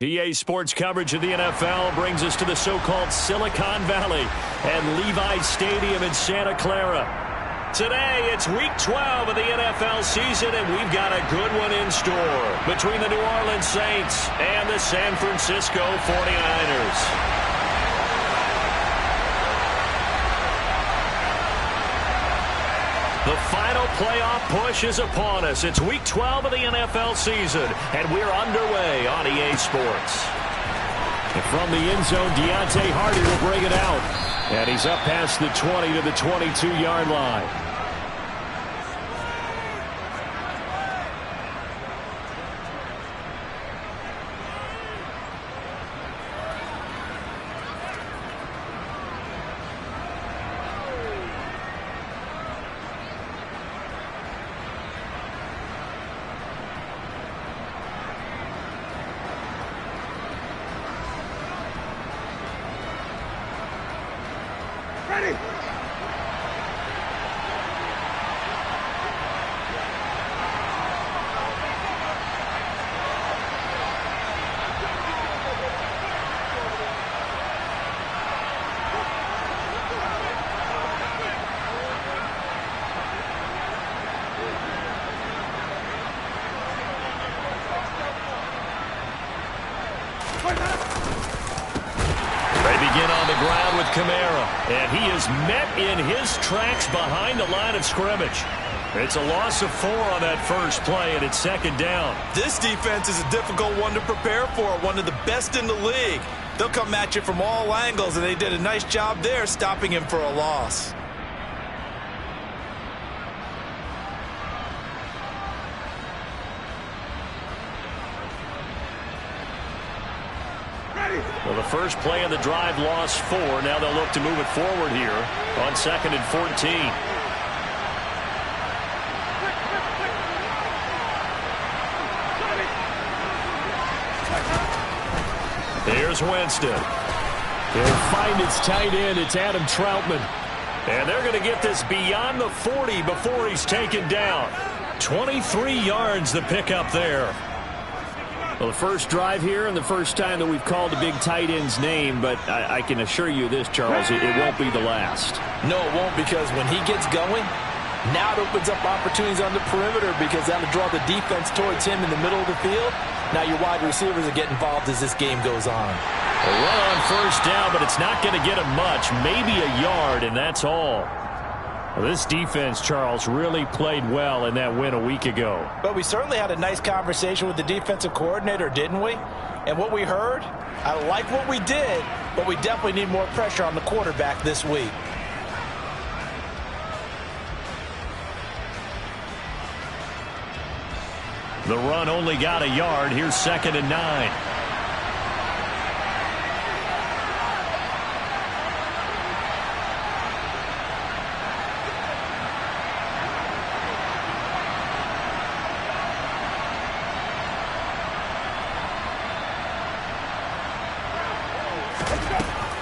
EA Sports coverage of the NFL brings us to the so-called Silicon Valley and Levi Stadium in Santa Clara. Today, it's Week 12 of the NFL season, and we've got a good one in store between the New Orleans Saints and the San Francisco 49ers. The final playoff push is upon us. It's Week 12 of the NFL season, and we're underway on EA Sports. And from the end zone, Deontay Hardy will bring it out. And he's up past the 20 to the 22-yard line. Ready. Kamara, and he is met in his tracks behind the line of scrimmage. It's a loss of 4 on that first play, and it's second down. This defense is a difficult one to prepare for, one of the best in the league. They'll come at you from all angles, and they did a nice job there stopping him for a loss. Well, the first play of the drive lost 4. Now they'll look to move it forward here on 2nd and 14. Here's Winston. He'll find its tight end. It's Adam Troutman. And they're going to get this beyond the 40 before he's taken down. 23 yards the pickup there. Well, the first drive here and the first time that we've called a big tight end's name, but I can assure you this, Charles, it won't be the last. No, it won't, because when he gets going, now it opens up opportunities on the perimeter because that'll draw the defense towards him in the middle of the field. Now your wide receivers will get involved as this game goes on. A run on first down, but it's not going to get him much, maybe a yard, and that's all. Well, this defense, Charles, really played well in that win a week ago. But we certainly had a nice conversation with the defensive coordinator, didn't we? And what we heard, I like what we did, but we definitely need more pressure on the quarterback this week. The run only got a yard. Here's 2nd and 9.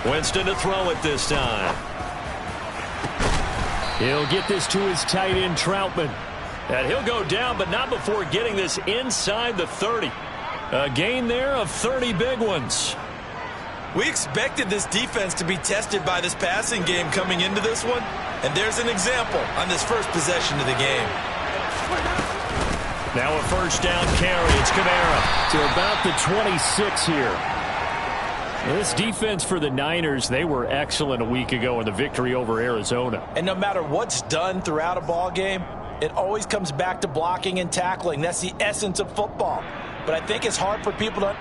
Winston to throw it this time. He'll get this to his tight end, Troutman. And he'll go down, but not before getting this inside the 30. A gain there of 30 big ones. We expected this defense to be tested by this passing game coming into this one. And there's an example on this first possession of the game. Now a first down carry. It's Kamara to about the 26 here. This defense for the Niners, they were excellent a week ago in the victory over Arizona. And no matter what's done throughout a ball game, it always comes back to blocking and tackling. That's the essence of football. But I think it's hard for people to...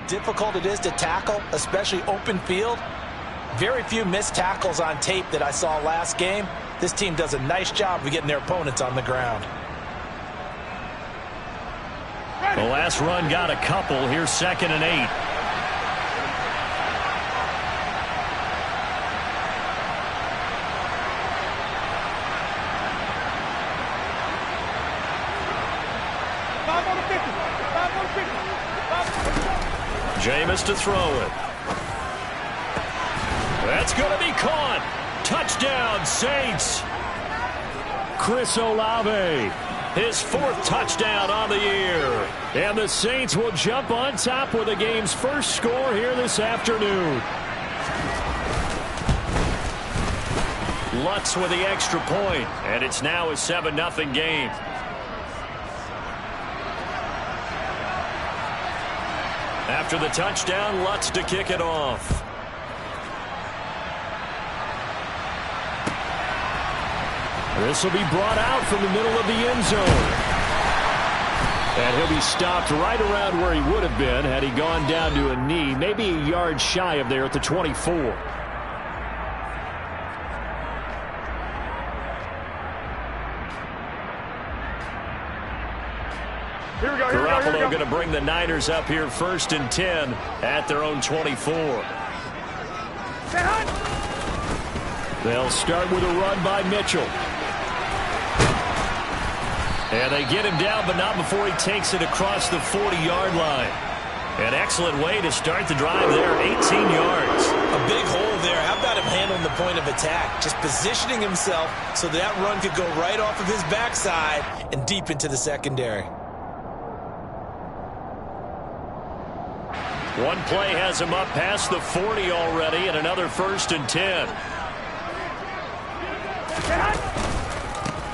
difficult it is to tackle, especially open field. Very few missed tackles on tape that I saw last game. This team does a nice job of getting their opponents on the ground. The last run got a couple. Here's 2nd and 8. Jameis to throw it. That's going to be caught. Touchdown, Saints. Chris Olave, his 4th touchdown on the year. And the Saints will jump on top with the game's first score here this afternoon. Lutz with the extra point, and it's now a 7-0 game. After the touchdown, Lutz to kick it off. This will be brought out from the middle of the end zone. And he'll be stopped right around where he would have been had he gone down to a knee, maybe a yard shy of there at the 24. Garoppolo going to bring the Niners up here 1st and 10 at their own 24. They'll start with a run by Mitchell. And they get him down, but not before he takes it across the 40-yard line. An excellent way to start the drive there, 18 yards. A big hole there. How about him handling the point of attack? Just positioning himself so that run could go right off of his backside and deep into the secondary. One play has him up past the 40 already, and another 1st and 10.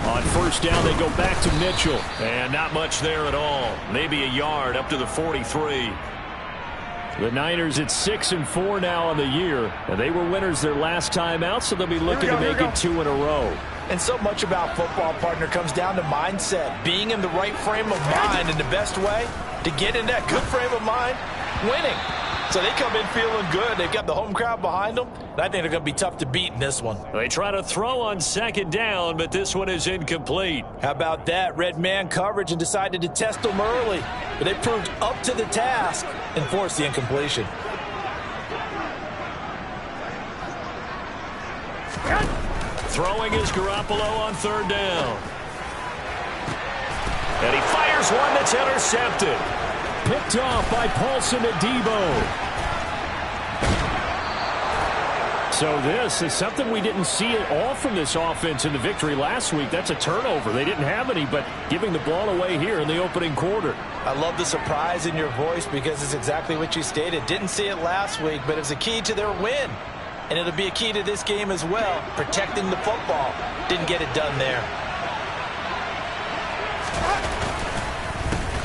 On 1st down, they go back to Mitchell. And not much there at all. Maybe a yard up to the 43. The Niners at 6-4 now on the year. And they were winners their last time out, so they'll be looking to make it 2 in a row. And so much about football, partner, comes down to mindset. Being in the right frame of mind, and the best way to get in that good frame of mind, winning. So they come in feeling good. They've got the home crowd behind them. And I think they're going to be tough to beat in this one. They try to throw on 2nd down, but this one is incomplete. How about that? Red man coverage and decided to test them early. But they proved up to the task and forced the incompletion. Throwing is Garoppolo on 3rd down. And he fires one that's intercepted. Picked off by Paulson Adebo. So this is something we didn't see at all from this offense in the victory last week. That's a turnover. They didn't have any, but giving the ball away here in the opening quarter. I love the surprise in your voice because it's exactly what you stated. Didn't see it last week, but it's a key to their win. And it'll be a key to this game as well, protecting the football. Didn't get it done there.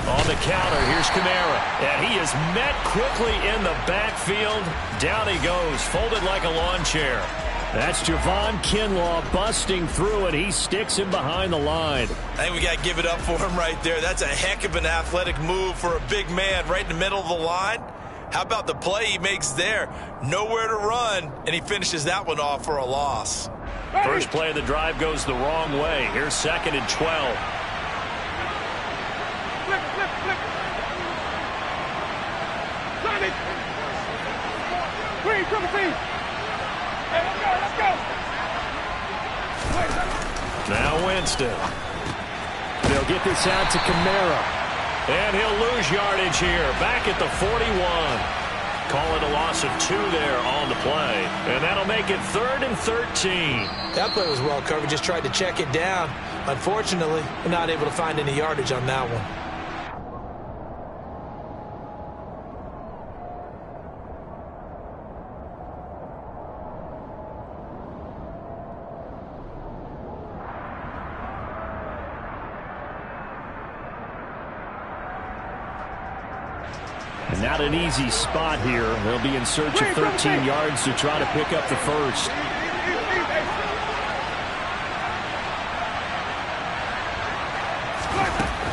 On the counter, here's Kamara. And he is met quickly in the backfield. Down he goes, folded like a lawn chair. That's Javon Kinlaw busting through, and he sticks him behind the line. I think we got to give it up for him right there. That's a heck of an athletic move for a big man right in the middle of the line. How about the play he makes there? Nowhere to run, and he finishes that one off for a loss. First play of the drive goes the wrong way. Here's 2nd and 12. Now Winston. They'll get this out to Kamara. And he'll lose yardage here. Back at the 41. Call it a loss of 2 there on the play. And that'll make it 3rd and 13. That play was well covered. Just tried to check it down. Unfortunately, we're not able to find any yardage on that one. And not an easy spot here. They'll be in search of 13 yards to try to pick up the first.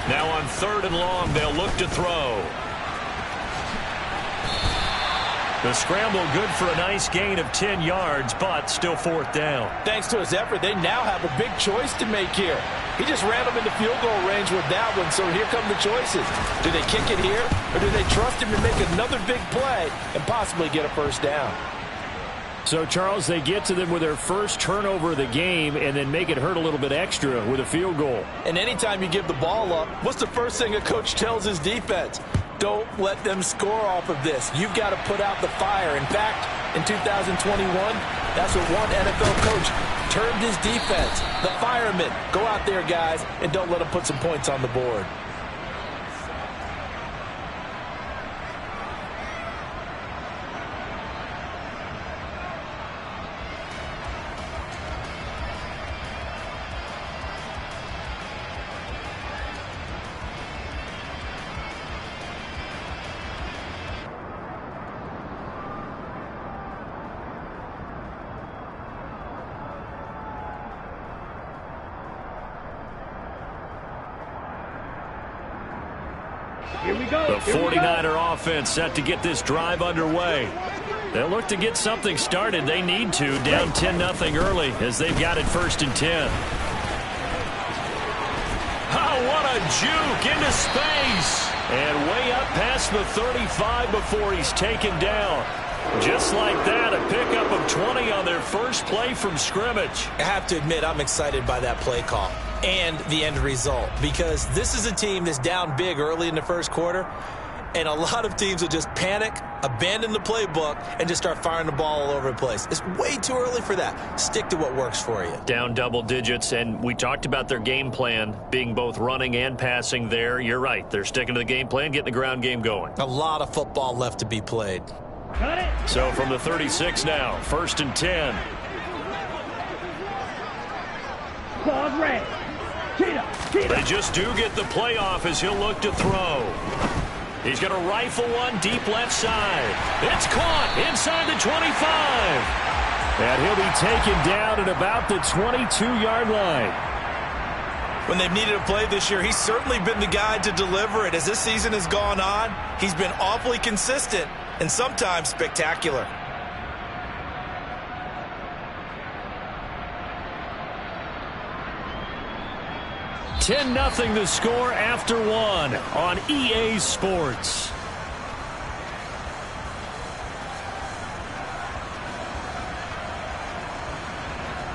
Now on 3rd and long, they'll look to throw. The scramble good for a nice gain of 10 yards, but still fourth down. Thanks to his effort, they now have a big choice to make here. He just ran them into field goal range with that one, so here come the choices. Do they kick it here, or do they trust him to make another big play and possibly get a first down? So, Charles, they get to them with their first turnover of the game and then make it hurt a little bit extra with a field goal. And anytime you give the ball up, what's the first thing a coach tells his defense? Don't let them score off of this. You've got to put out the fire. In fact, in 2021, that's what one NFL coach termed his defense. The firemen. Go out there, guys, and don't let them put some points on the board. The 49er offense set to get this drive underway. They'll look to get something started. They need to, down 10-0 early as they've got it 1st and 10. Oh, what a juke into space. And way up past the 35 before he's taken down. Just like that, a pickup of 20 on their first play from scrimmage. I have to admit, I'm excited by that play call and the end result, because this is a team that's down big early in the first quarter, and a lot of teams will just panic, abandon the playbook, and just start firing the ball all over the place. It's way too early for that. Stick to what works for you. Down double digits, and we talked about their game plan being both running and passing there. You're right. They're sticking to the game plan, getting the ground game going. A lot of football left to be played. So from the 36 now, 1st and 10. Claws red. They just do get the playoff as he'll look to throw. He's going to rifle one deep left side. It's caught inside the 25. And he'll be taken down at about the 22-yard line. When they've needed a play this year, he's certainly been the guy to deliver it. As this season has gone on, he's been awfully consistent and sometimes spectacular. 10-0 the score after one on EA Sports.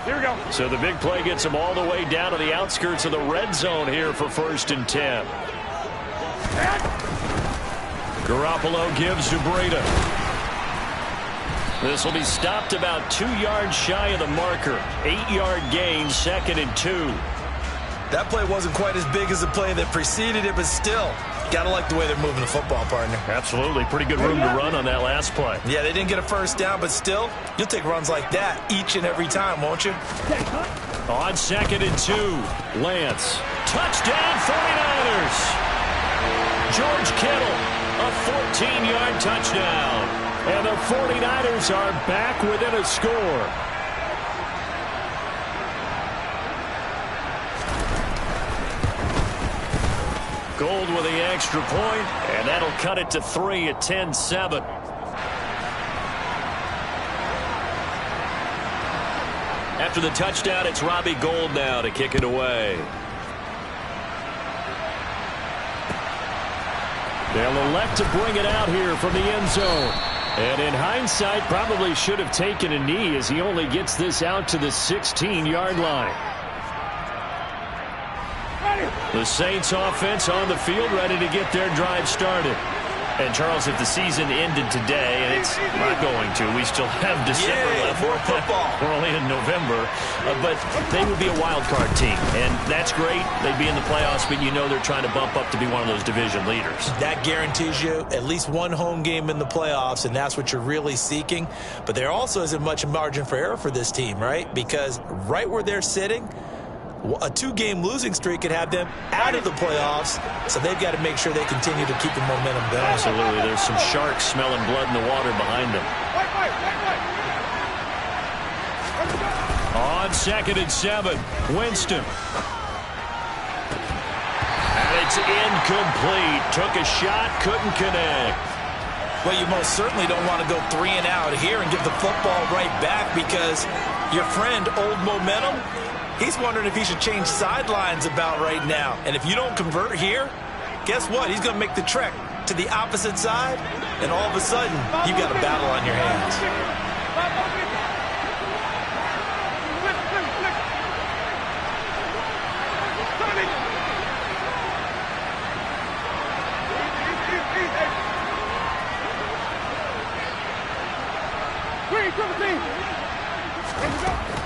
Here we go. So the big play gets them all the way down to the outskirts of the red zone here for 1st and 10. Garoppolo gives to Breda. This will be stopped about 2 yards shy of the marker. 8-yard gain, 2nd and 2. That play wasn't quite as big as the play that preceded it, but still, got to like the way they're moving the football, partner. Absolutely. Pretty good room to run on that last play. Yeah, they didn't get a first down, but still, you'll take runs like that each and every time, won't you? On 2nd and 2, Lance. Touchdown, 49ers. George Kittle, a 14-yard touchdown. And the 49ers are back within a score. Gold with the extra point, and that'll cut it to 3 at 10-7. After the touchdown, it's Robbie Gould now to kick it away. They'll elect to bring it out here from the end zone. And in hindsight, probably should have taken a knee as he only gets this out to the 16-yard line. The Saints offense on the field ready to get their drive started. And, Charles, if the season ended today, and it's not going to, we still have December left. More football. We're only in November. But they would be a wild card team, and that's great. They'd be in the playoffs, but you know they're trying to bump up to be one of those division leaders. That guarantees you at least one home game in the playoffs, and that's what you're really seeking. But there also isn't much margin for error for this team, right? Because right where they're sitting, a 2-game losing streak could have them out of the playoffs, so they've got to make sure they continue to keep the momentum going. Absolutely. There's some sharks smelling blood in the water behind them. On 2nd and 7, Winston. And it's incomplete. Took a shot, couldn't connect. Well, you most certainly don't want to go 3 and out here and give the football right back, because your friend, Old Momentum, he's wondering if he should change sidelines about right now. And if you don't convert here, guess what? He's going to make the trek to the opposite side, and all of a sudden, you've got a battle on your hands.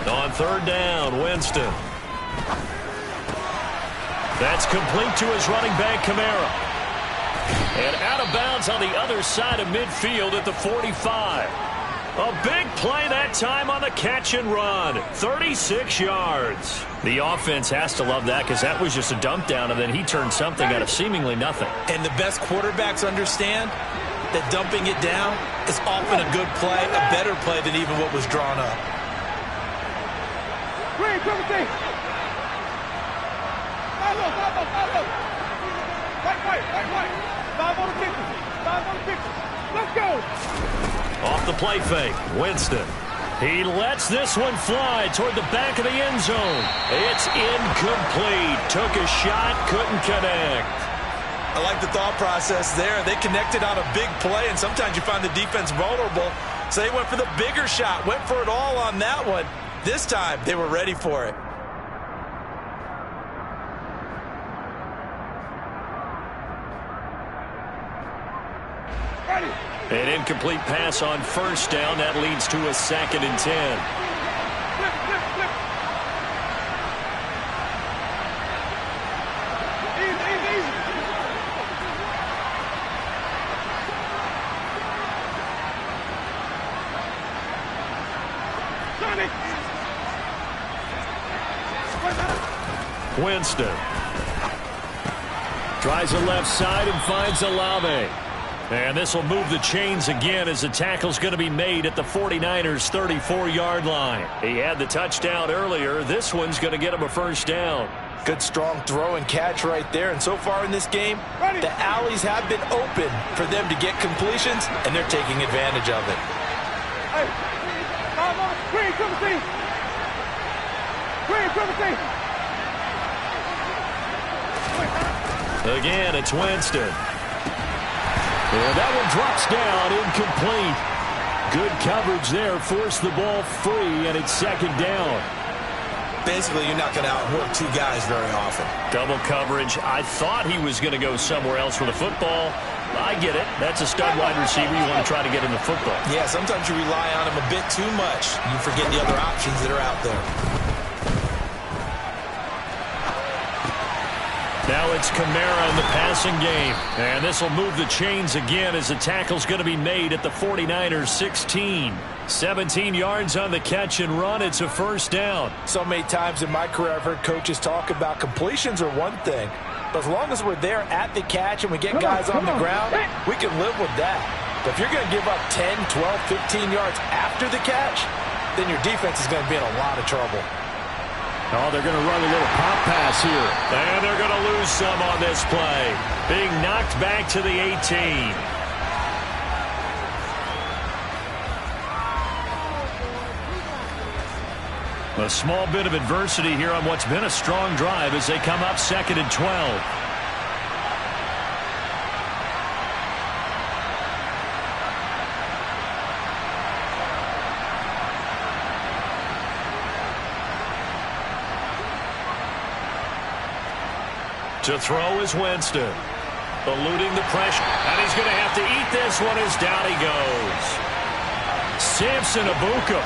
On 3rd down, Winston. That's complete to his running back, Kamara. And out of bounds on the other side of midfield at the 45. A big play that time on the catch and run. 36 yards. The offense has to love that, because that was just a dump down, and then he turned something out of seemingly nothing. And the best quarterbacks understand that dumping it down is often a good play, a better play than even what was drawn up. Let's go. Off the play fake, Winston. He lets this one fly toward the back of the end zone. It's incomplete. Took a shot, couldn't connect. I like the thought process there. They connected on a big play, and sometimes you find the defense vulnerable. So they went for the bigger shot, went for it all on that one. This time, they were ready for it. An incomplete pass on 1st down. That leads to a 2nd and 10. Winston tries the left side and finds Olave. And this will move the chains again, as the tackle's going to be made at the 49ers' 34-yard line. He had the touchdown earlier. This one's going to get him a 1st down. Good strong throw and catch right there. And so far in this game, the alleys have been open for them to get completions, and they're taking advantage of it. Again, it's Winston. And that one drops down, incomplete. Good coverage there, forced the ball free, and it's 2nd down. Basically, you're not going to outwork 2 guys very often. Double coverage. I thought he was going to go somewhere else with the football. I get it. That's a stud wide receiver. You want to try to get him the football. Yeah, sometimes you rely on him a bit too much. You forget the other options that are out there. Now it's Kamara in the passing game. And this will move the chains again, as the tackle's going to be made at the 49ers' 16. 17 yards on the catch and run. It's a 1st down. So many times in my career I've heard coaches talk about completions are one thing, but as long as we're there at the catch and we get guys on the ground, we can live with that. But if you're going to give up 10, 12, 15 yards after the catch, then your defense is going to be in a lot of trouble. Oh, they're going to run a little pop pass here. And they're going to lose some on this play. Being knocked back to the 18. A small bit of adversity here on what's been a strong drive as they come up 2nd and 12. To throw is Winston. Eluding the pressure. And he's going to have to eat this one as down he goes. Samson Abuka.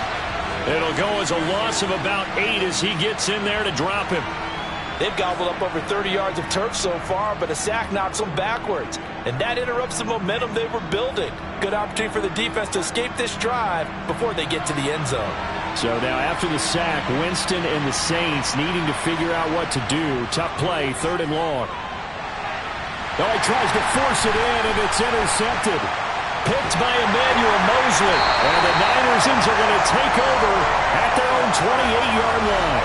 It'll go as a loss of about 8 as he gets in there to drop him. They've gobbled up over 30 yards of turf so far, but a sack knocks them backwards. And that interrupts the momentum they were building. Good opportunity for the defense to escape this drive before they get to the end zone. So now after the sack, Winston and the Saints needing to figure out what to do. Tough play, 3rd and long. Oh, he tries to force it in, and it's intercepted. Picked by Emmanuel Mosley. And the Niners are going to take over at their own 28-yard line.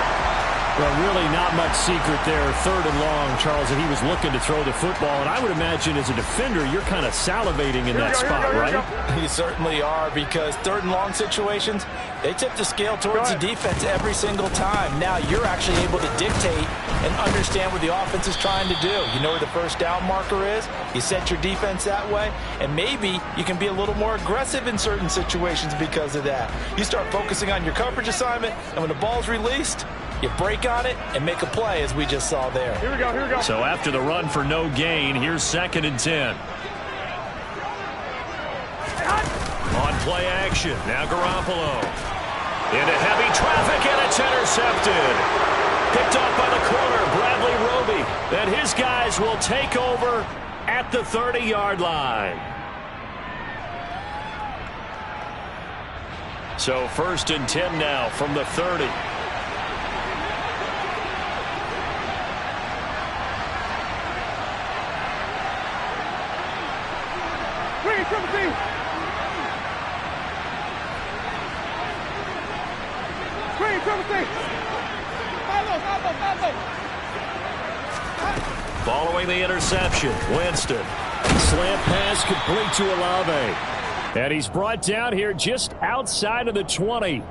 Well, really not much secret there. 3rd and long, Charles, and he was looking to throw the football. And I would imagine as a defender, you're kind of salivating in that spot, right? You certainly are, because 3rd and long situations, they tip the scale towards the defense every single time. Now you're actually able to dictate and understand what the offense is trying to do. You know where the first down marker is. You set your defense that way, and maybe you can be a little more aggressive in certain situations because of that. You start focusing on your coverage assignment, and when the ball's released, you break on it and make a play, as we just saw there. Here we go, here we go. So after the run for no gain, here's 2nd and 10. On play action, now Garoppolo. Into heavy traffic, and it's intercepted. Picked off by the corner, Bradley Roby. And his guys will take over at the 30-yard line. So 1st and 10 now from the 30. Following the interception, Winston. Slant pass complete to Olave. And he's brought down here just outside of the 20.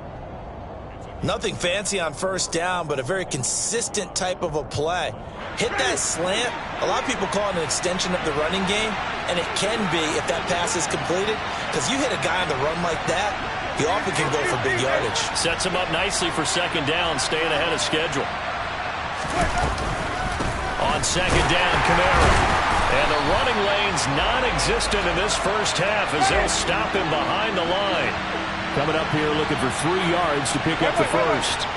Nothing fancy on 1st down, but a very consistent type of a play. Hit that slant. A lot of people call it an extension of the running game, and it can be if that pass is completed, because you hit a guy on the run like that, he often can go for big yardage. Sets him up nicely for 2nd down, staying ahead of schedule. On 2nd down, Kamara. And the running lane's non-existent in this first half as they'll stop him behind the line. Coming up here looking for 3 yards to pick up the first. 5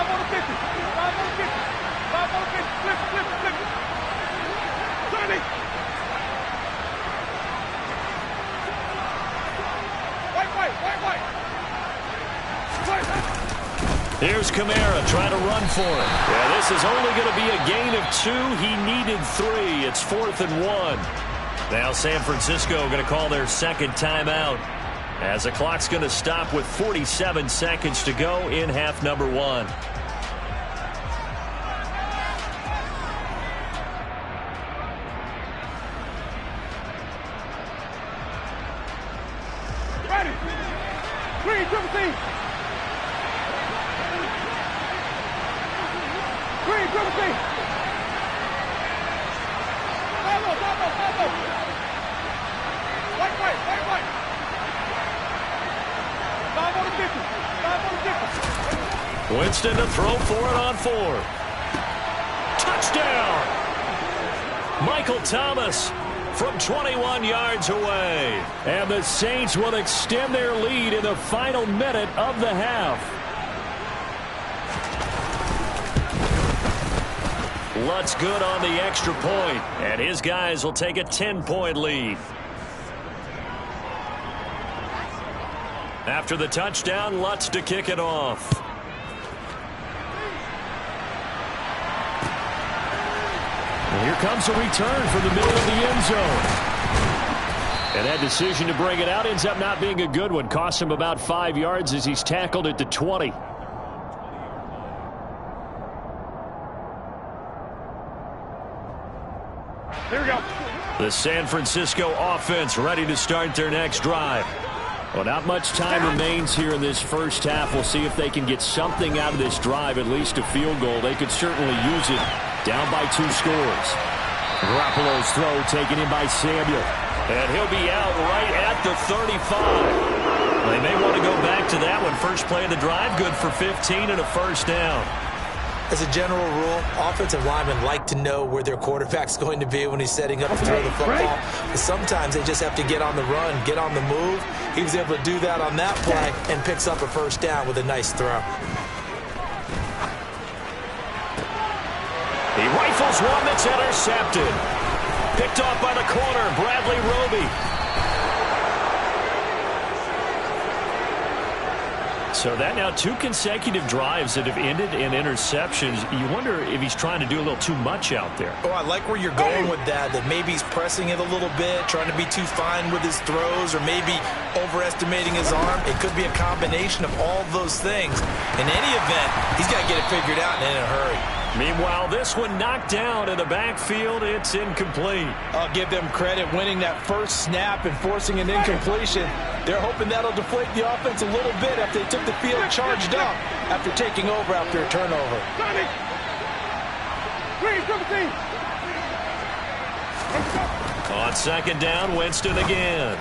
on the 50. 5 on the 50. 5 on the 50. Flip. 30. White. Here's Kamara trying to run for it. Yeah, this is only going to be a gain of 2. He needed 3. It's 4th and 1. Now San Francisco going to call their 2nd timeout, as the clock's going to stop with 47 seconds to go in half number 1. Ready. 3, 17. 3, 17. White. 5 on the 50. 5 on the 50. Winston to throw for it on 4. Touchdown! Michael Thomas from 21 yards away. And the Saints will extend their lead in the final minute of the half. Lutz good on the extra point, and his guys will take a 10-point lead. After the touchdown, Lutz to kick it off. And here comes a return from the middle of the end zone. And that decision to bring it out ends up not being a good one. Costs him about 5 yards as he's tackled at the 20. Here we go. The San Francisco offense ready to start their next drive. Well, not much time remains here in this first half. We'll see if they can get something out of this drive, at least a field goal. They could certainly use it, down by 2 scores. Garoppolo's throw taken in by Samuel. And he'll be out right at the 35. They may want to go back to that one. First play of the drive, good for 15 and a first down. As a general rule, offensive linemen like to know where their quarterback's going to be when he's setting up to throw the football. But sometimes they just have to get on the run, get on the move. He was able to do that on that play and picks up a first down with a nice throw. He rifles one that's intercepted. Picked off by the corner, Bradley Roby. So that now 2 consecutive drives that have ended in interceptions. You wonder if he's trying to do a little too much out there. Oh, I like where you're going with that maybe he's pressing it a little bit, trying to be too fine with his throws, or maybe overestimating his arm. It could be a combination of all those things. In any event, he's got to get it figured out and in a hurry. Meanwhile, this one knocked down in the backfield. It's incomplete. I'll give them credit winning that first snap and forcing an incompletion. They're hoping that'll deflate the offense a little bit after they took the field charged up after taking over after a turnover. On second down, Winston again.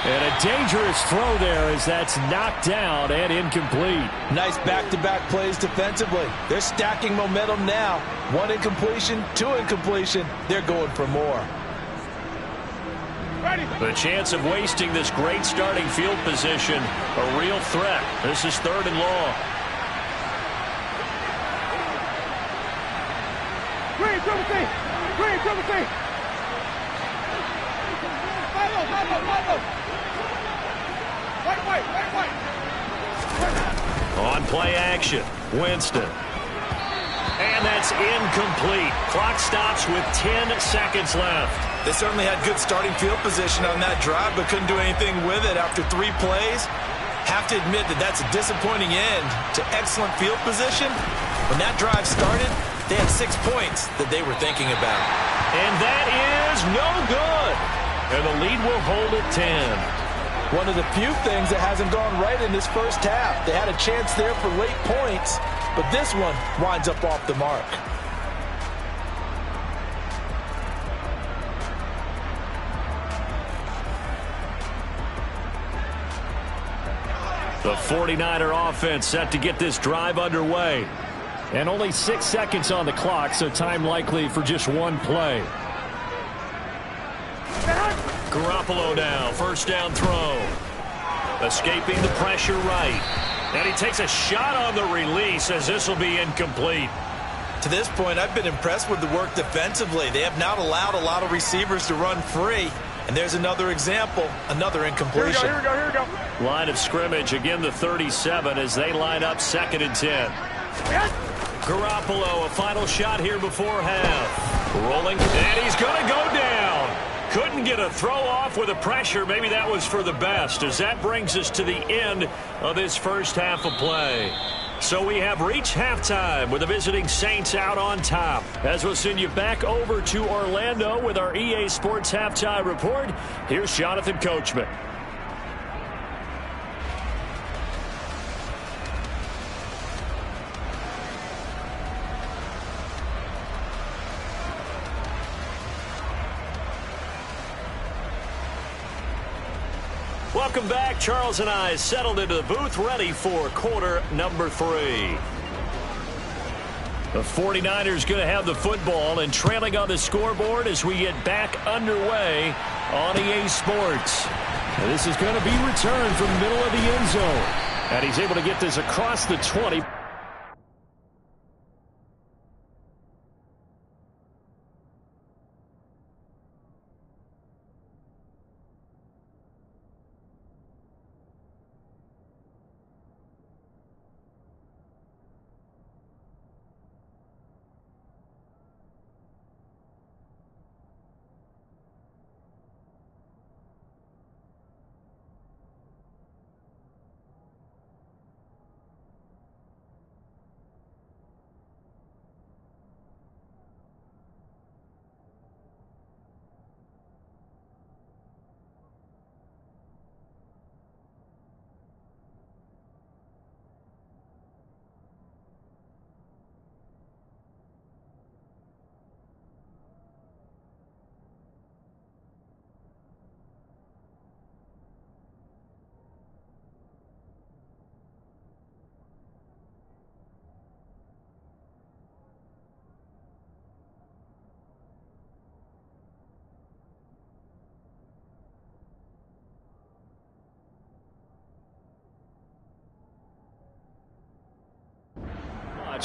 And a dangerous throw there as that's knocked down and incomplete. Nice back-to-back plays defensively. They're stacking momentum now. 1 incompletion, 2 incompletion. They're going for more. The chance of wasting this great starting field position, a real threat. This is 3rd and long. Green, On play action, Winston. And that's incomplete. Clock stops with 10 seconds left. They certainly had good starting field position on that drive, but couldn't do anything with it after 3 plays. Have to admit that that's a disappointing end to excellent field position. When that drive started, they had 6 points that they were thinking about. And that is no good. And the lead will hold at 10. One of the few things that hasn't gone right in this first half. They had a chance there for late points, but this one winds up off the mark. The 49er offense set to get this drive underway. And only 6 seconds on the clock, so time likely for just 1 play. Garoppolo now, first down throw. Escaping the pressure right. And he takes a shot on the release as this will be incomplete. To this point, I've been impressed with the work defensively. They have not allowed a lot of receivers to run free. And there's another example, another incompletion. Here we go. Line of scrimmage, again the 37 as they line up 2nd and 10. Garoppolo, a final shot here before half. Rolling, and he's going to go down. Couldn't get a throw off with the pressure. Maybe that was for the best, as that brings us to the end of this first half of play. So we have reached halftime with the visiting Saints out on top. As we'll send you back over to Orlando with our EA Sports Halftime Report, here's Jonathan Coachman. Welcome back. Charles and I settled into the booth, ready for quarter number 3. The 49ers going to have the football and trailing on the scoreboard as we get back underway on EA Sports. And this is going to be returned from the middle of the end zone. And he's able to get this across the 20.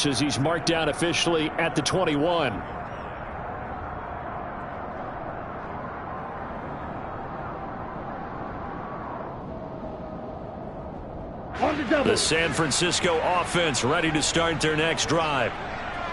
As he's marked down officially at the 21. The San Francisco offense ready to start their next drive.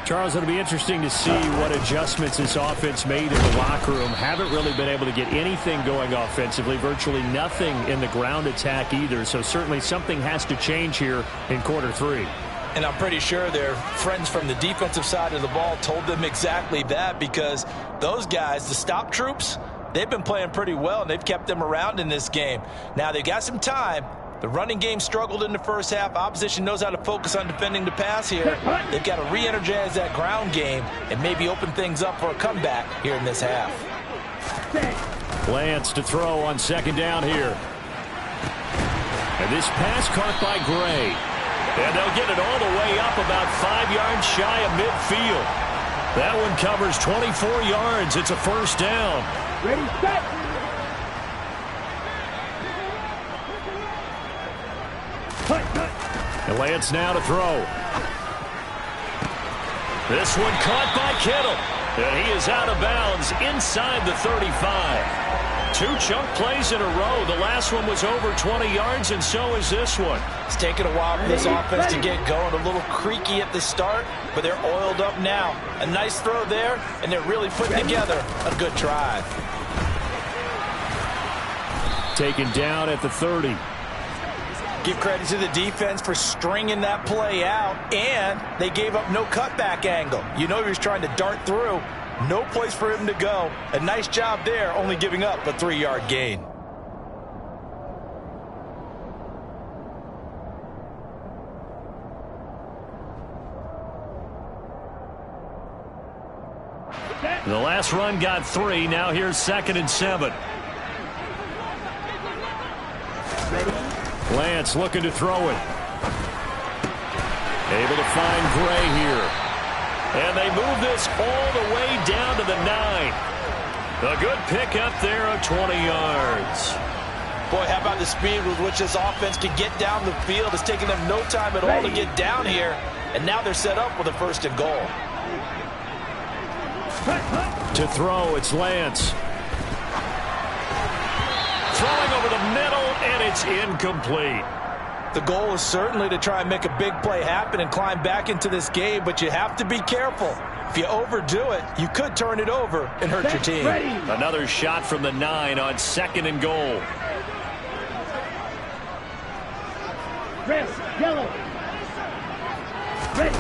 Charles, it'll be interesting to see what adjustments this offense made in the locker room. Haven't really been able to get anything going offensively, virtually nothing in the ground attack either. So certainly something has to change here in quarter three. And I'm pretty sure their friends from the defensive side of the ball told them exactly that, because those guys, the stop troops, they've been playing pretty well, and they've kept them around in this game. Now, they've got some time. The running game struggled in the first half. Opposition knows how to focus on defending the pass here. They've got to re-energize that ground game and maybe open things up for a comeback here in this half. Lance to throw on second down here. And this pass caught by Gray. And they'll get it all the way up about 5 yards shy of midfield. That one covers 24 yards. It's a first down. Ready, set. And Lance now to throw. This one caught by Kittle. And he is out of bounds inside the 35. 2 chunk plays in a row. The last one was over 20 yards, and so is this one. It's taken a while for this offense to get going. A little creaky at the start, but they're oiled up now. A nice throw there, and they're really putting together a good drive. Taken down at the 30. Give credit to the defense for stringing that play out, and they gave up no cutback angle. You know he was trying to dart through. No place for him to go. A nice job there, only giving up a 3-yard gain. The last run got 3. Now here's 2nd and 7. Lance looking to throw it. Able to find Gray here. And they move this all the way down to the 9. A good pick up there of 20 yards. Boy, how about the speed with which this offense can get down the field? It's taking them no time at all to get down here. And now they're set up with a 1st and goal. To throw, it's Lance. Throwing over the middle, and it's incomplete. The goal is certainly to try and make a big play happen and climb back into this game, but you have to be careful. If you overdo it, you could turn it over and hurt your team. Another shot from the 9 on 2nd and goal. Red, yellow. Red.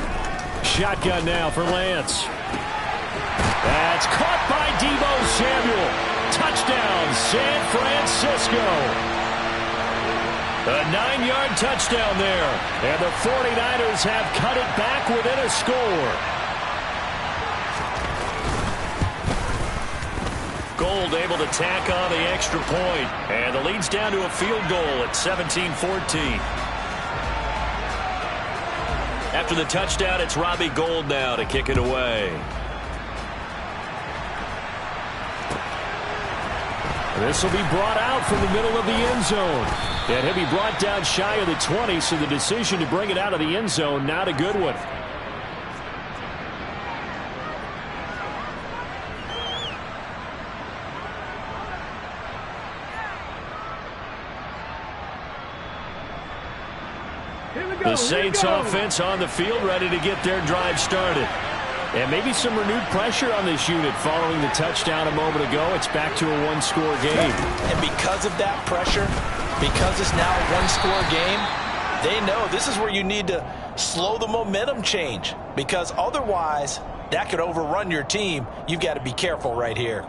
Shotgun now for Lance. That's caught by Deebo Samuel. Touchdown, San Francisco. A 9-yard touchdown there. And the 49ers have cut it back within a score. Gold able to tack on the extra point. And the lead's down to a field goal at 17-14. After the touchdown, it's Robbie Gould now to kick it away. This will be brought out from the middle of the end zone. And he'll be brought down shy of the 20, so the decision to bring it out of the end zone, not a good one. The Saints offense on the field, ready to get their drive started. And maybe some renewed pressure on this unit following the touchdown a moment ago. It's back to a one-score game. And because of that pressure, because it's now a one-score game, they know this is where you need to slow the momentum change, because otherwise that could overrun your team. You've got to be careful right here.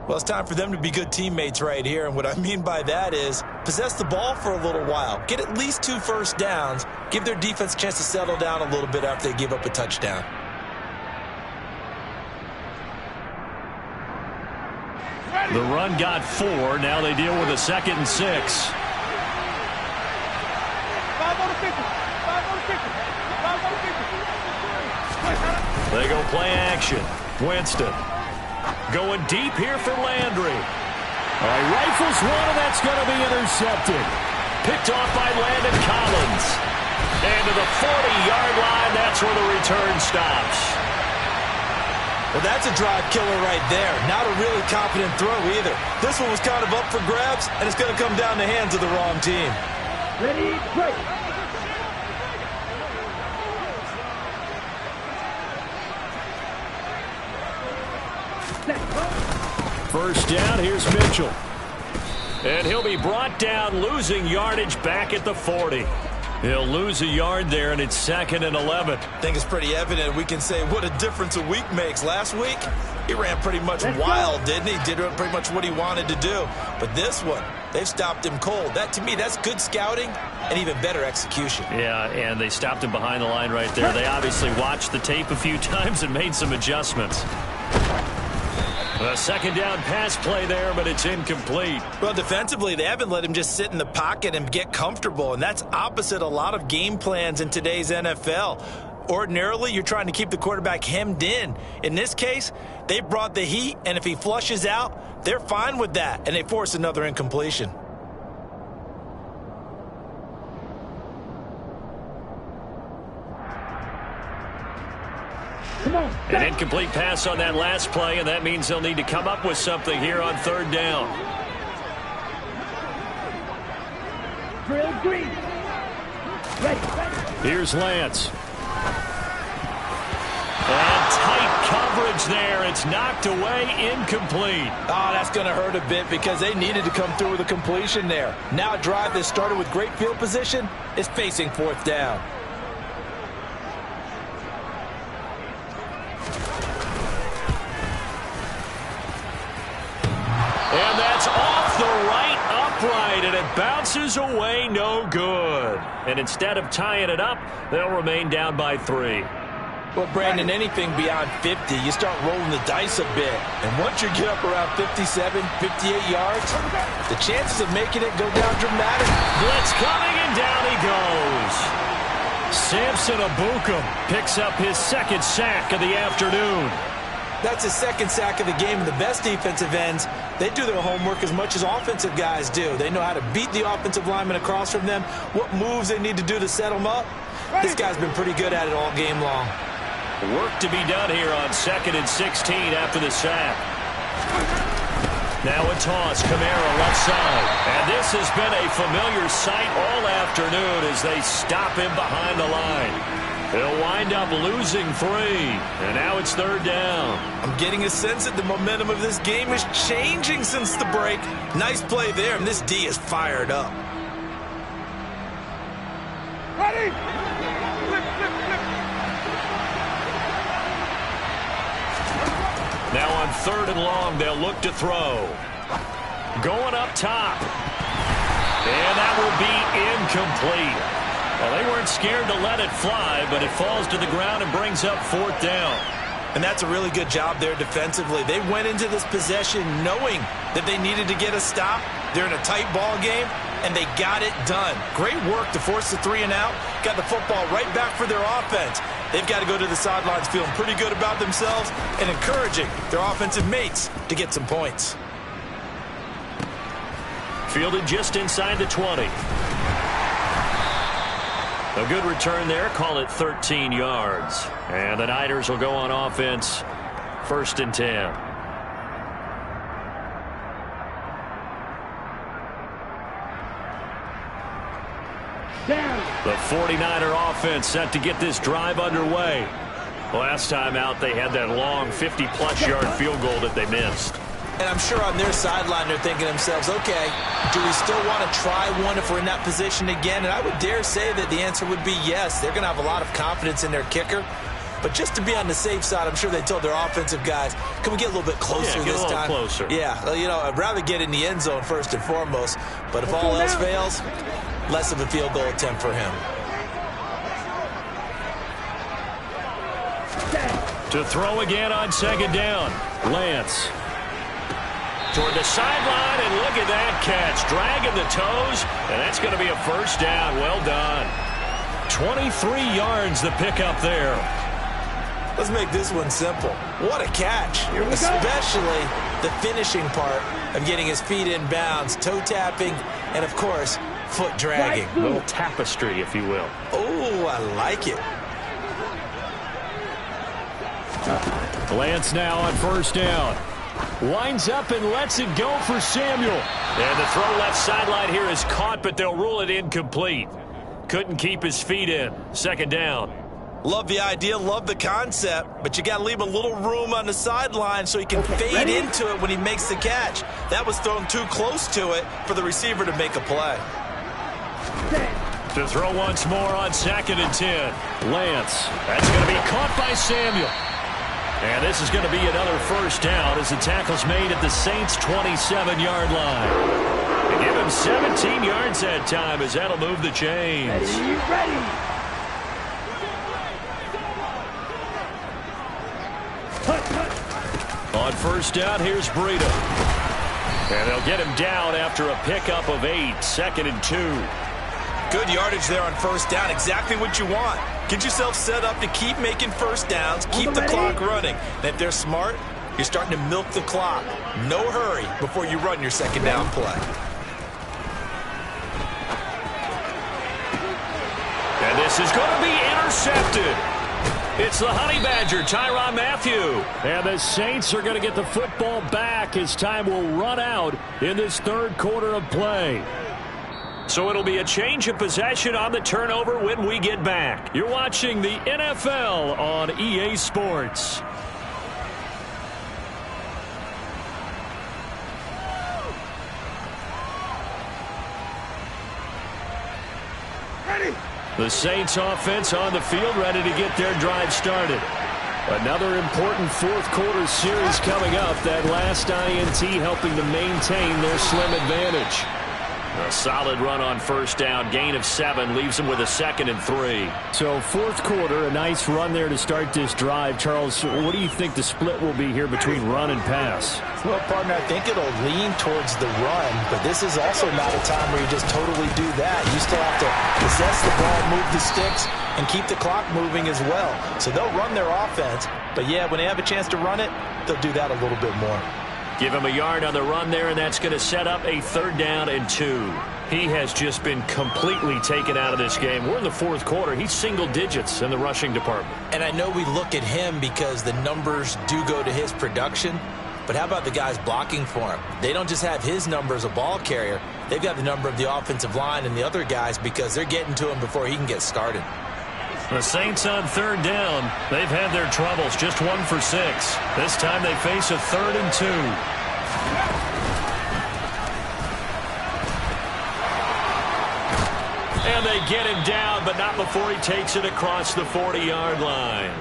Well, it's time for them to be good teammates right here, and what I mean by that is possess the ball for a little while, get at least 2 first downs, give their defense a chance to settle down a little bit after they give up a touchdown. The run got 4. Now they deal with a 2nd and 6. 5 on the 50. 5 on the 50. 5 on the 50. They go play action. Winston going deep here for Landry. All right, rifles one, and that's going to be intercepted. Picked off by Landon Collins. And to the 40-yard line, that's where the return stops. Well, that's a drive killer right there. Not a really confident throw either. This one was kind of up for grabs, and it's going to come down the hands of the wrong team. Ready, break. First down, here's Mitchell. And he'll be brought down, losing yardage back at the 40. He'll lose a yard there, and it's 2nd and 11. I think it's pretty evident. We can say what a difference a week makes. Last week, he ran pretty much wild, didn't he? Did pretty much what he wanted to do. But this one, they've stopped him cold. That, to me, that's good scouting and even better execution. Yeah, and they stopped him behind the line right there. They obviously watched the tape a few times and made some adjustments. A second down pass play there, but it's incomplete. Well, defensively, they haven't let him just sit in the pocket and get comfortable, and that's opposite a lot of game plans in today's NFL. Ordinarily, you're trying to keep the quarterback hemmed in. In this case, they brought the heat, and if he flushes out, they're fine with that, and they force another incompletion. An incomplete pass on that last play, and that means they'll need to come up with something here on 3rd down. Drill green. Here's Lance. And tight coverage there. It's knocked away, incomplete. Oh, that's going to hurt a bit because they needed to come through with a completion there. Now a drive that started with great field position is facing 4th down. And that's off the right upright, and it bounces away, no good. And instead of tying it up, they'll remain down by 3. Well, Brandon, anything beyond 50, you start rolling the dice a bit. And once you get up around 57, 58 yards, the chances of making it go down dramatic. Blitz coming, and down he goes. Samson Abukum picks up his 2nd sack of the afternoon. That's his 2nd sack of the game. And the best defensive ends, they do their homework as much as offensive guys do. They know how to beat the offensive lineman across from them, what moves they need to do to set them up. This guy's been pretty good at it all game long. Work to be done here on 2nd and 16 after the sack. Now a toss, Kamara left side. And this has been a familiar sight all afternoon as they stop him behind the line. They'll wind up losing 3, and now it's 3rd down. I'm getting a sense that the momentum of this game is changing since the break. Nice play there, and this D is fired up. Ready? Flip, flip, flip. Now on 3rd and long, they'll look to throw. Going up top. And that will be incomplete. Well, they weren't scared to let it fly, but it falls to the ground and brings up 4th down. And that's a really good job there defensively. They went into this possession knowing that they needed to get a stop. They're in a tight ball game, and they got it done. Great work to force the 3 and out. Got the football right back for their offense. They've got to go to the sidelines feeling pretty good about themselves and encouraging their offensive mates to get some points. Fielded just inside the 20. A good return there. Call it 13 yards. And the Niners will go on offense. 1st and 10. The 49er offense set to get this drive underway. Last time out, they had that long 50-plus yard field goal that they missed. And I'm sure on their sideline they're thinking to themselves, okay, do we still want to try one if we're in that position again? And I would dare say that the answer would be yes. They're going to have a lot of confidence in their kicker. But just to be on the safe side, I'm sure they told their offensive guys, can we get a little bit closer this time? Closer. Yeah, you know, I'd rather get in the end zone first and foremost. But if all else fails, less of a field goal attempt for him. To throw again on 2nd down. Lance. Toward the sideline, and look at that catch. Dragging the toes, and that's going to be a 1st down. Well done. 23 yards the pickup there. Let's make this one simple. What a catch. Especially the finishing part of getting his feet in bounds, toe tapping, and of course, foot dragging. A little tapestry, if you will. Oh, I like it. Lance now on 1st down. Winds up and lets it go for Samuel. And the throw left sideline here is caught, but they'll rule it incomplete. Couldn't keep his feet in. 2nd down. Love the idea, love the concept, but you got to leave a little room on the sideline so he can fade into it when he makes the catch. That was thrown too close to it for the receiver to make a play. To throw once more on 2nd and 10. Lance. That's going to be caught by Samuel. And this is going to be another first down as the tackle's made at the Saints' 27-yard line. They give him 17 yards that time as that'll move the chains. Ready. On first down, here's Breida. And they'll get him down after a pickup of 8, 2nd and 2. Good yardage there on first down. Exactly what you want. Get yourself set up to keep making first downs, keep the clock running. And if they're smart, you're starting to milk the clock. No hurry before you run your second down play. And this is going to be intercepted. It's the Honey Badger, Tyrann Mathieu. And the Saints are going to get the football back as time will run out in this third quarter of play. So it'll be a change of possession on the turnover when we get back. You're watching the NFL on EA Sports. Ready. The Saints offense on the field, ready to get their drive started. Another important fourth quarter series coming up. That last INT helping to maintain their slim advantage. A solid run on first down, gain of 7, leaves them with a 2nd and 3. So fourth quarter, a nice run there to start this drive. Charles, what do you think the split will be here between run and pass? Well, partner, I think it'll lean towards the run, but this is also not a time where you just totally do that. You still have to possess the ball, move the sticks, and keep the clock moving as well. So they'll run their offense, but yeah, when they have a chance to run it, they'll do that a little bit more. Give him a yard on the run there, and that's going to set up a 3rd down and 2. He has just been completely taken out of this game. We're in the fourth quarter. He's single digits in the rushing department. And I know we look at him because the numbers do go to his production, but how about the guys blocking for him? They don't just have his number as a ball carrier. They've got the number of the offensive line and the other guys because they're getting to him before he can get started. The Saints on 3rd down. They've had their troubles, just 1 for 6. This time they face a 3rd and 2. And they get him down, but not before he takes it across the 40-yard line.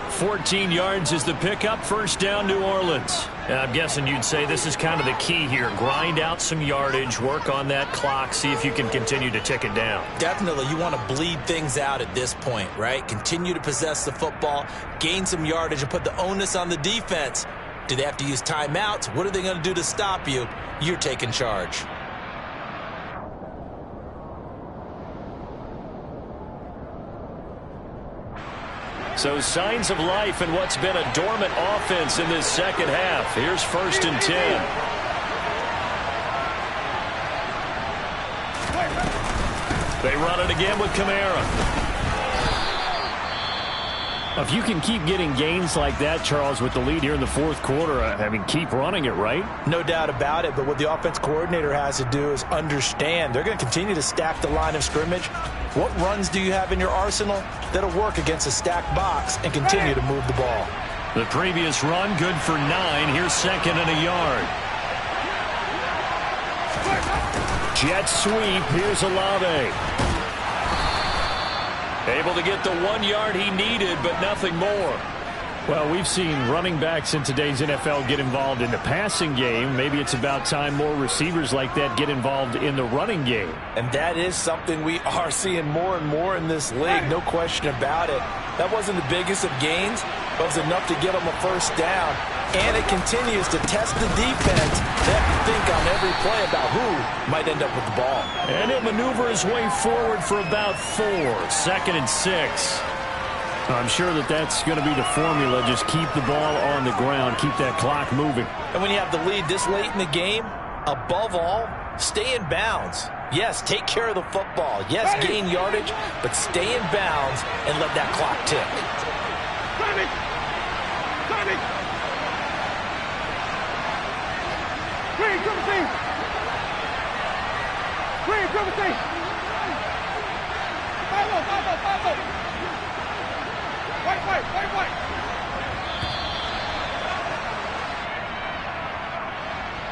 14 yards is the pickup. First down, New Orleans. And I'm guessing you'd say this is kind of the key here. Grind out some yardage, work on that clock, see if you can continue to tick it down. Definitely. You want to bleed things out at this point, right? Continue to possess the football, gain some yardage, and put the onus on the defense. Do they have to use timeouts? What are they going to do to stop you? You're taking charge. So signs of life in what's been a dormant offense in this second half. Here's 1st and 10. They run it again with Kamara. If you can keep getting gains like that, Charles, with the lead here in the fourth quarter, I mean, keep running it, right? No doubt about it, but what the offense coordinator has to do is understand they're going to continue to stack the line of scrimmage. What runs do you have in your arsenal that'll work against a stacked box and continue to move the ball? The previous run, good for 9. Here's 2nd and a yard. Jet sweep. Here's Olave. Able to get the 1 yard he needed, but nothing more. Well, we've seen running backs in today's NFL get involved in the passing game. Maybe it's about time more receivers like that get involved in the running game. And that is something we are seeing more and more in this league, no question about it. That wasn't the biggest of gains, but it was enough to get them a first down. And it continues to test the defense. They have to think on every play about who might end up with the ball. And he'll maneuver his way forward for about 4. 2nd and 6. I'm sure that's going to be the formula. Just keep the ball on the ground. Keep that clock moving. And when you have the lead this late in the game, above all, stay in bounds. Yes, take care of the football. Yes, gain yardage, but stay in bounds and let that clock tick. Green, triple C. Green, triple C. 5-0, 5-0, 5-0. white.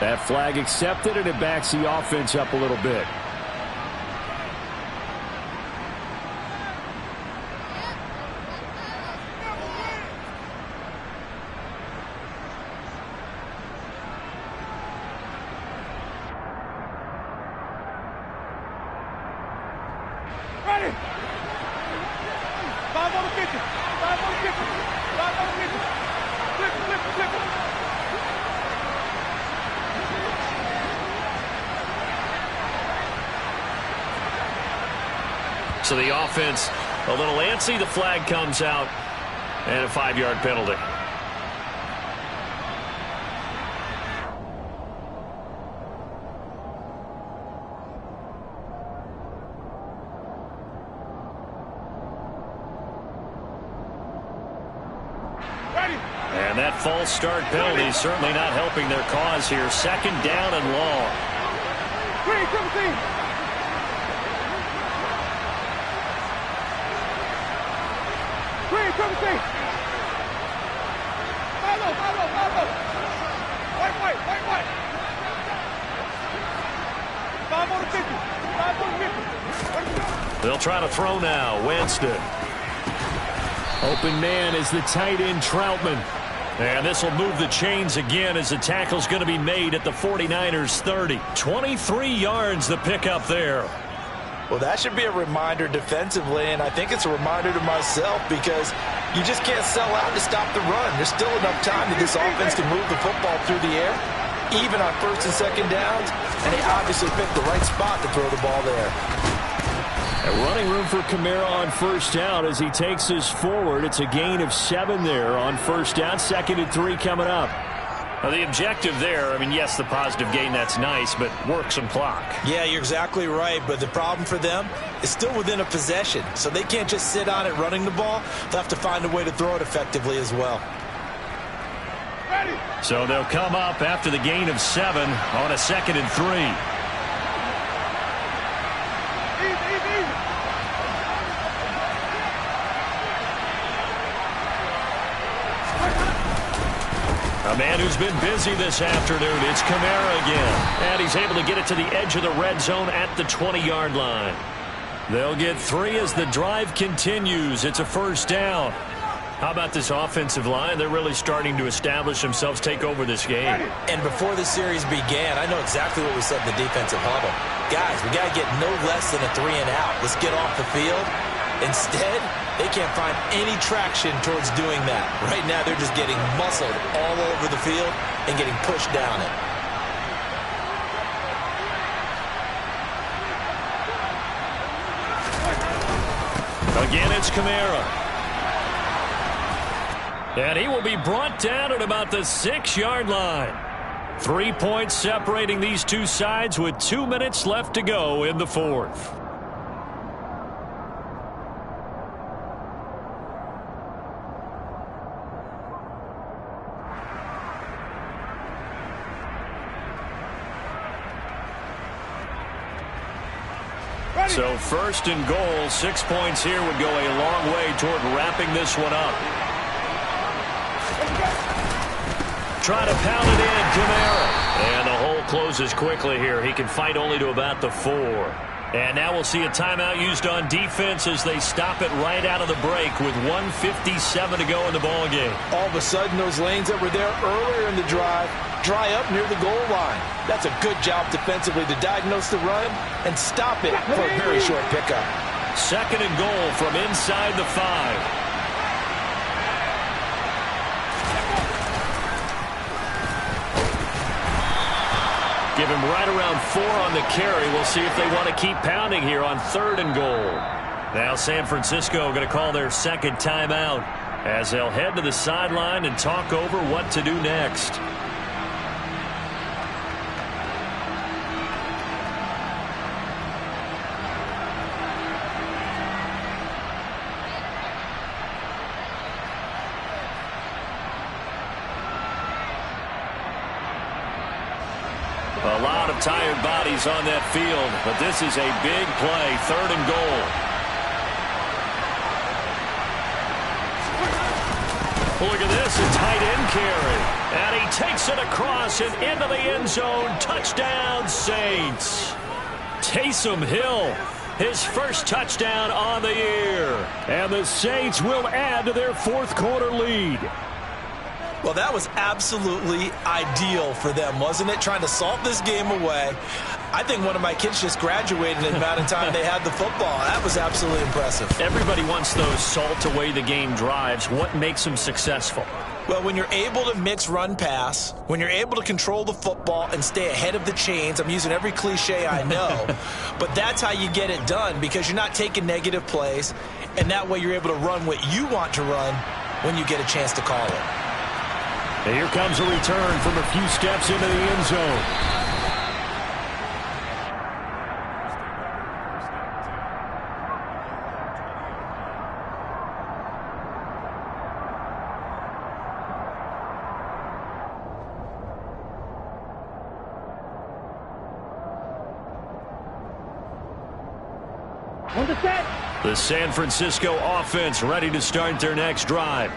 That flag accepted, and it backs the offense up a little bit. Ready. 5 on the 50. 5 on the 50. 5 on the 50. Flip it. So the offense a little antsy. The flag comes out, and a 5-yard penalty. And that false start penalty is certainly not helping their cause here. 2nd down and long. Green, come see. Green, come see. Follow. White. 5 on the 50. 5 on the 50. They'll try to throw now. Winston. Open man is the tight end Troutman. And this will move the chains again as the tackle's going to be made at the 49ers 30. 23 yards the pickup there. Well, that should be a reminder defensively, and I think it's a reminder to myself because you just can't sell out to stop the run. There's still enough time that this offense can move the football through the air, even on 1st and 2nd downs, and they obviously picked the right spot to throw the ball there. Running room for Kamara on 1st down as he takes us forward. It's a gain of 7 there on 1st down. 2nd and 3 coming up. Now the objective there, I mean, yes, the positive gain, that's nice, but work some clock. Yeah, you're exactly right, but the problem for them is still within a possession, so they can't just sit on it running the ball. They'll have to find a way to throw it effectively as well. Ready. So they'll come up after the gain of 7 on a 2nd and 3. A man who's been busy this afternoon, it's Kamara again. And he's able to get it to the edge of the red zone at the 20-yard line. They'll get 3 as the drive continues. It's a 1st down. How about this offensive line? They're really starting to establish themselves, take over this game. And before the series began, I know exactly what we said in the defensive huddle. Guys, we got to get no less than a 3 and out. Let's get off the field. Instead, they can't find any traction towards doing that. Right now, they're just getting muscled all over the field and getting pushed down it. Again, it's Kamara. And he will be brought down at about the 6-yard line. 3 points separating these two sides with 2 minutes left to go in the 4th. So 1st and goal, 6 points here would go a long way toward wrapping this one up. Try to pound it in, Kamara. And the hole closes quickly here. He can fight only to about the 4. And now we'll see a timeout used on defense as they stop it right out of the break with 1:57 to go in the ballgame. All of a sudden, those lanes that were there earlier in the drive dry up near the goal line. That's a good job defensively to diagnose the run and stop it for a very short pickup. 2nd and goal from inside the 5. Give him right around 4 on the carry. We'll see if they want to keep pounding here on 3rd and goal. Now San Francisco going to call their 2nd timeout as they'll head to the sideline and talk over what to do next. A lot of tired bodies on that field, but this is a big play, 3rd and goal. Look at this, a tight end carry. And he takes it across and into the end zone. Touchdown, Saints. Taysom Hill, his first touchdown on the year. And the Saints will add to their fourth quarter lead. Well, that was absolutely ideal for them, wasn't it? Trying to salt this game away. I think one of my kids just graduated in the amount of time they had the football. That was absolutely impressive. Everybody wants those salt-away-the-game drives. What makes them successful? Well, when you're able to mix run-pass, when you're able to control the football and stay ahead of the chains, I'm using every cliche I know, but that's how you get it done because you're not taking negative plays, and that way you're able to run what you want to run when you get a chance to call it. And here comes a return from a few steps into the end zone. The San Francisco offense ready to start their next drive.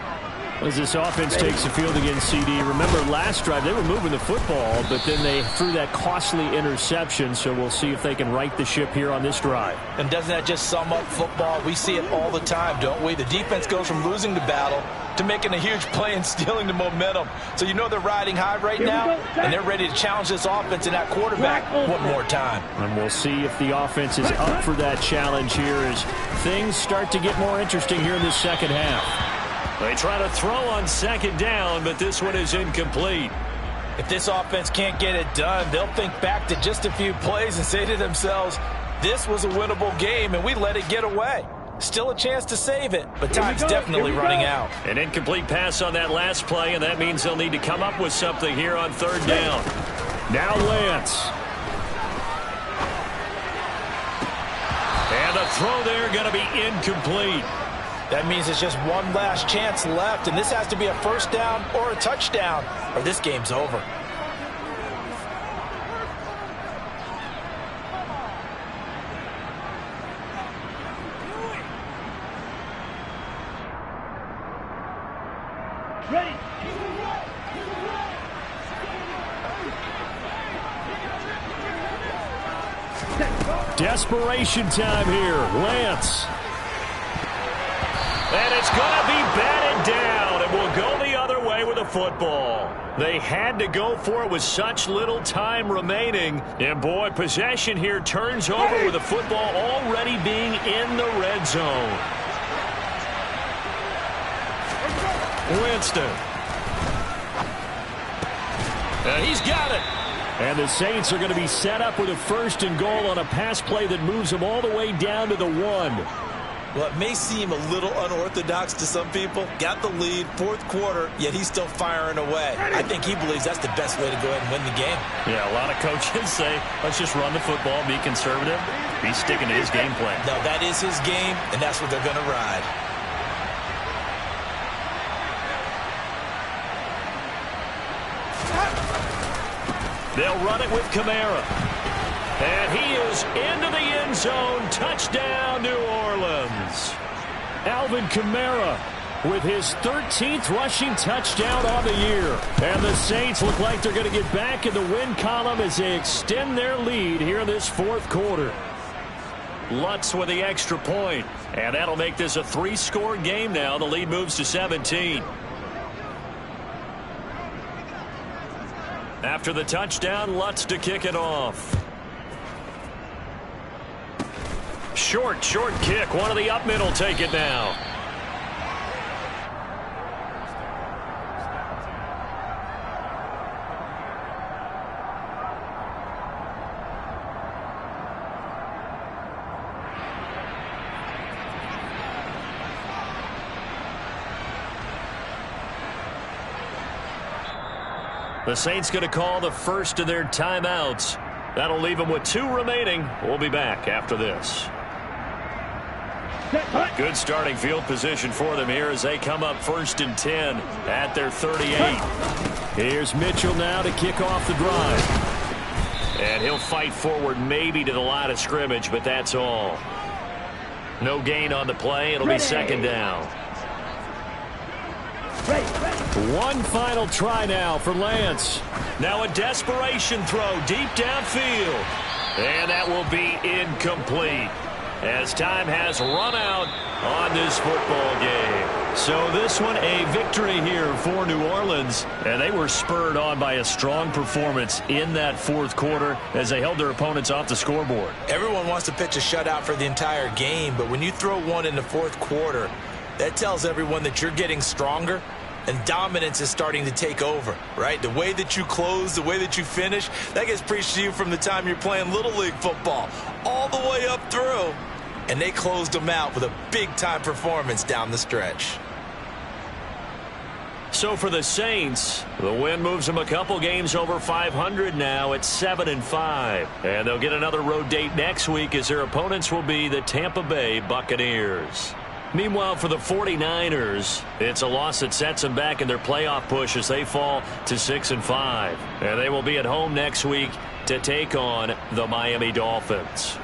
As this offense takes the field against CD, remember last drive they were moving the football, but then they threw that costly interception, so we'll see if they can right the ship here on this drive. And doesn't that just sum up football? We see it all the time, don't we? The defense goes from losing the battle to making a huge play and stealing the momentum. So you know they're riding high right now, and they're ready to challenge this offense and that quarterback one more time. And we'll see if the offense is up for that challenge here as things start to get more interesting here in the second half. They try to throw on second down, but this one is incomplete. If this offense can't get it done, they'll think back to just a few plays and say to themselves, this was a winnable game, and we let it get away. Still a chance to save it, but time's definitely running out. An incomplete pass on that last play, and that means they'll need to come up with something here on third down. Now Lance. And the throw there going to be incomplete. That means it's just one last chance left, and this has to be a first down or a touchdown, or this game's over. Ready. Desperation time here. Lance. And it's going to be batted down, and will go the other way with the football. They had to go for it with such little time remaining. And, boy, possession here turns over with the football already being in the red zone. Winston. And he's got it. And the Saints are going to be set up with a first and goal on a pass play that moves them all the way down to the 1. Well, it may seem a little unorthodox to some people. Got the lead, fourth quarter, yet he's still firing away. I think he believes that's the best way to go ahead and win the game. Yeah, a lot of coaches say, let's just run the football, be conservative. He's sticking to his game plan. No, that is his game, and that's what they're going to ride. They'll run it with Kamara. And he is into the end zone. Touchdown, New Orleans. Alvin Kamara with his 13th rushing touchdown on the year. And the Saints look like they're going to get back in the win column as they extend their lead here in this fourth quarter. Lutz with the extra point. And that'll make this a 3-score game now. The lead moves to 17. After the touchdown, Lutz to kick it off. Short kick. One of the up middle take it now. The Saints going to call the first of their timeouts. That'll leave them with 2 remaining. We'll be back after this. Good starting field position for them here as they come up 1st and 10 at their 38. Here's Mitchell now to kick off the drive. And he'll fight forward maybe to the line of scrimmage, but that's all. No gain on the play. It'll be second down. One final try now for Lance. Now a desperation throw deep downfield. And that will be incomplete, as time has run out on this football game. So this one a victory here for New Orleans, and they were spurred on by a strong performance in that fourth quarter as they held their opponents off the scoreboard. Everyone wants to pitch a shutout for the entire game, but when you throw one in the fourth quarter, that tells everyone that you're getting stronger and dominance is starting to take over, right? The way that you close, the way that you finish, that gets preached to you from the time you're playing Little League football all the way up through. And they closed them out with a big-time performance down the stretch. So for the Saints, the win moves them a couple games over 500 now at 7-5. And they'll get another road date next week as their opponents will be the Tampa Bay Buccaneers. Meanwhile, for the 49ers, it's a loss that sets them back in their playoff push as they fall to 6-5. And they will be at home next week to take on the Miami Dolphins.